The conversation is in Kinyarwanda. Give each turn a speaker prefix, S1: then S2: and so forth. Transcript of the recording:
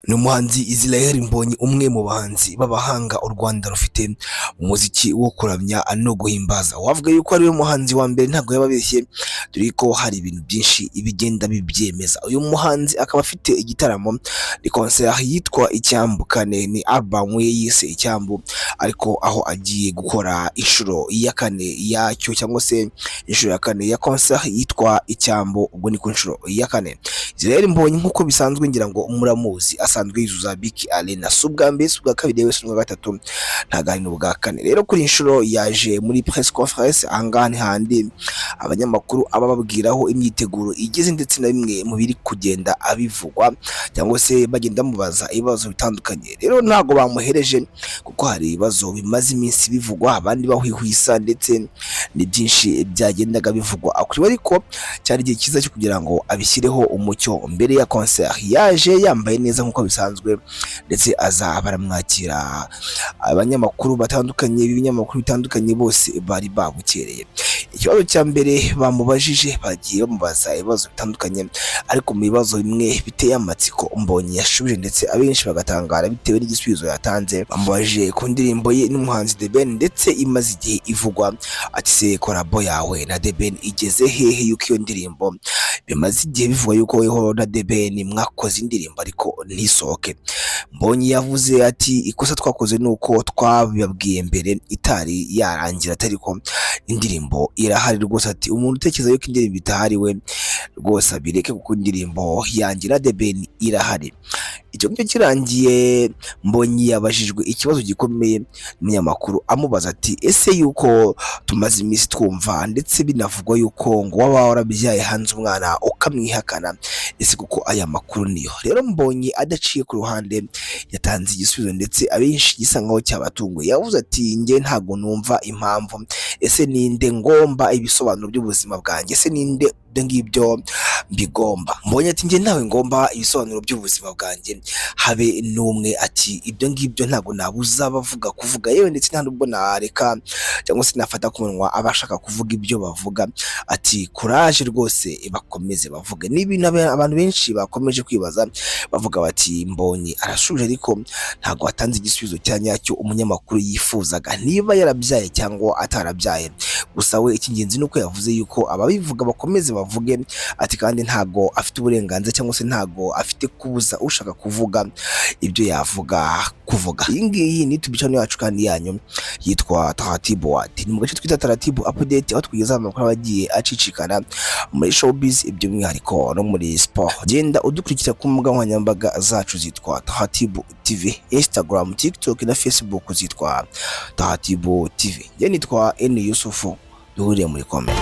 S1: ni umuhanzi Israel Mbonyi, umwe mu bahanzi b'abahanga u Rwanda rufite umuziki wo kuramya no guhimbaza. Wavuga yuko ari we muhanzi wa mbere ntabwo yababeshye, dore ko hari ibintu byinshi ibigenda bibyemeza. Uyu muhanzi akaba afite igitaramo, ni concert yitwa Icyambu kane, ni album ye yise Icyambu, ariko aho agiye gukora inshuro ya kane yacyo, cyangwa se inshuro ya kane ya concert yitwa Icyambu, ubwo ni ku nshuro ya kane. Israel Mbonyi nk'uko bisanzwe ngira ngo muramuzi, asanzwe yuzuza Biki Arena, si ubwa mbere si ubwa kabiri yewe si ubwa gatatu, ntabwo ari n'ubwa kane. Rero kuri inshuro yaje muri press conference, ahangaha ni handi abanyamakuru aba babwiraho imyiteguro igeze, ndetse na bimwe mu biri kugenda abivugwa cyangwa se bagenda mubaza ibibazo bitandukanye. Rero ntabwo bamuhereje kuko hari ibibazo bimaze iminsi bivugwa, abandi bahwihwisa, ndetse ni byinshi byagendaga bivugwa kuri we, ariko cyari igihe cyiza cyo kugira ngo abishyireho umucyo. Mbere ya concert yaje yambaye neza nk'uko bisanzwe, ndetse aza baramwakira abanyamakuru batandukanye b'ibinyamakuru bitandukanye, bose bari babukereye. Ikibazo cya mbere bamubajije, bagiye bamubaza ibibazo bitandukanye, ariko mu bibazo bimwe biteye amatsiko Mbonyi yashubije, ndetse abenshi bagatangara bitewe n'igisubizo yatanze. Bamubajije ku ndirimbo ye n'umuhanzi The Ben, ndetse imaze igihe ivugwa, ati se kolabo yawe na The Ben igeze hehe, yuko iyo ndirimbo bimaze igihe bivugwa yuko weho na The Ben mwakoze indirimbo ariko ntisohoke. Mbonyi yavuze ati ikosa twakoze nuko twabibabwiye mbere itari yarangira, ariko indirimbo irahari rwose. Ati umuntu utekereza yuko indirimbo itahari we rwose abireke, kuko indirimbo yanjye na The Ben irahari. Icyo ngicyo kirangiye, Mbonyi yabajijwe ikibazo gikomeye n'umunyamakuru amubaza ati ese yuko tumaze iminsi twumva ndetse binavugwa yuko ngo waba warabyaye hanze umwana ukamwihakana, ese kuko aya makuru niyo? Rero Mbonyi adaciye ku ruhande yatanze igisubizo, ndetse abenshi gisa nkaho cyabatunguye. Yavuze ati njye ntabwo numva impamvu, ese ninde ngomba ibisobanuro by'ubuzima bwanjye, ese ninde ngibyo mbigomba? Mbonyi ati njye ntawe ngomba ibisobanuro by'ubuzima bwanjye habe n'umwe. Ati ibyo ngibyo ntabwo nabuza bavuga kuvuga, yewe ndetse nta nubwo nareka cyangwa se nafata ku munwa abashaka kuvuga ibyo bavuga. Ati courage rwose bakomeze bavuge. Ni ibintu abantu benshi bakomeje kwibaza, bavuga bati Mbonyi arashuje ariko ntabwo atanze igisubizo cya nyacyo umunyamakuru yifuzaga, niba yarabyaye cyangwa atarabyaye. Gusa we icy'ingenzi nuko yavuze yuko ababivuga bakomeze bavuge, ati kandi ntabwo afite uburenganzira cyangwa se ntabwo afite kubuza ushaka kuvuga ibyo yavuga kuvuga. Iyi ngiyi ni YouTube channel yacu kandi yanyu yitwa Taratibu World. Ni mu gace twita Taratibu Update, aho tugeza amakuru abagiye acicikana muri showbiz, ibyo mwihariko no muri sport. Genda udukurikira ku mbuga nkoranyambaga zacu zitwa Taratibu TV, Instagram, TikTok na Facebook zitwa Taratibu TV. Nitwa N Yusufu, duhuriye muri comment.